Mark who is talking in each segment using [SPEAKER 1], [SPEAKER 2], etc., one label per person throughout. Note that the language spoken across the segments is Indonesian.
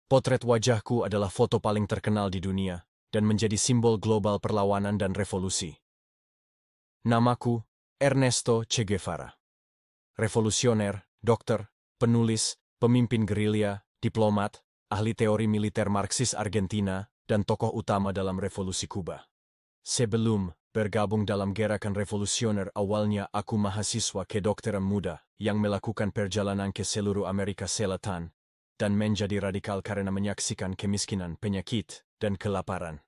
[SPEAKER 1] Potret wajahku adalah foto paling terkenal di dunia dan menjadi simbol global perlawanan dan revolusi. Namaku Ernesto Che Guevara. Revolusioner, dokter, penulis, pemimpin gerilya, diplomat, ahli teori militer Marxis Argentina, dan tokoh utama dalam revolusi Kuba. Sebelum bergabung dalam gerakan revolusioner, awalnya aku mahasiswa kedokteran muda yang melakukan perjalanan ke seluruh Amerika Selatan dan menjadi radikal karena menyaksikan kemiskinan, penyakit, dan kelaparan.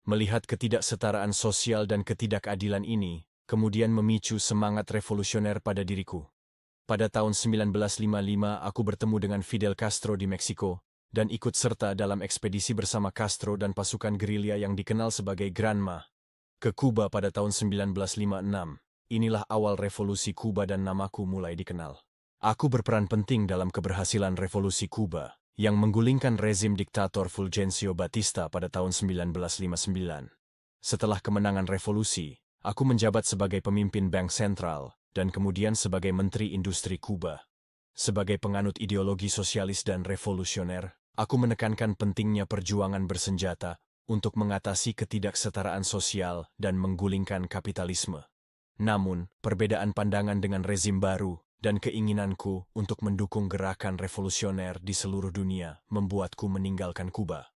[SPEAKER 1] Melihat ketidaksetaraan sosial dan ketidakadilan ini, kemudian memicu semangat revolusioner pada diriku. Pada tahun 1955 aku bertemu dengan Fidel Castro di Meksiko dan ikut serta dalam ekspedisi bersama Castro dan pasukan gerilya yang dikenal sebagai Granma ke Kuba pada tahun 1956. Inilah awal revolusi Kuba dan namaku mulai dikenal. Aku berperan penting dalam keberhasilan revolusi Kuba yang menggulingkan rezim diktator Fulgencio Batista pada tahun 1959. Setelah kemenangan revolusi, aku menjabat sebagai pemimpin Bank Sentral dan kemudian sebagai Menteri Industri Kuba. Sebagai penganut ideologi sosialis dan revolusioner, aku menekankan pentingnya perjuangan bersenjata untuk mengatasi ketidaksetaraan sosial dan menggulingkan kapitalisme. Namun, perbedaan pandangan dengan rezim baru dan keinginanku untuk mendukung gerakan revolusioner di seluruh dunia membuatku meninggalkan Kuba.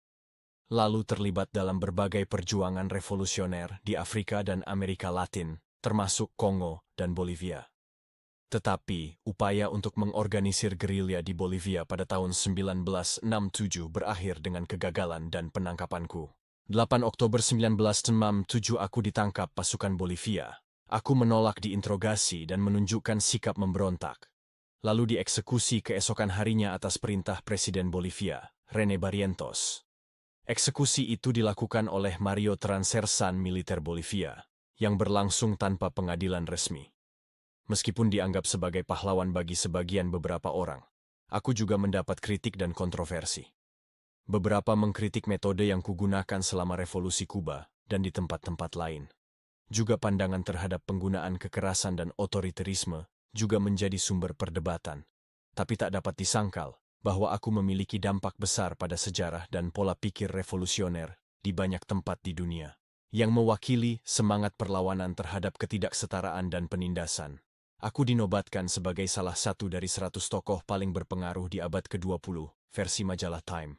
[SPEAKER 1] Lalu terlibat dalam berbagai perjuangan revolusioner di Afrika dan Amerika Latin, termasuk Kongo dan Bolivia. Tetapi, upaya untuk mengorganisir gerilya di Bolivia pada tahun 1967 berakhir dengan kegagalan dan penangkapanku. 8 Oktober 1967 aku ditangkap pasukan Bolivia. Aku menolak diinterogasi dan menunjukkan sikap memberontak. Lalu dieksekusi keesokan harinya atas perintah Presiden Bolivia, René Barrientos. Eksekusi itu dilakukan oleh Mario Transersan militer Bolivia, yang berlangsung tanpa pengadilan resmi. Meskipun dianggap sebagai pahlawan bagi sebagian beberapa orang, aku juga mendapat kritik dan kontroversi. Beberapa mengkritik metode yang kugunakan selama revolusi Kuba dan di tempat-tempat lain. Juga pandangan terhadap penggunaan kekerasan dan otoriterisme juga menjadi sumber perdebatan. Tapi tak dapat disangkal bahwa aku memiliki dampak besar pada sejarah dan pola pikir revolusioner di banyak tempat di dunia, yang mewakili semangat perlawanan terhadap ketidaksetaraan dan penindasan. Aku dinobatkan sebagai salah satu dari 100 tokoh paling berpengaruh di abad ke-20, versi majalah Time.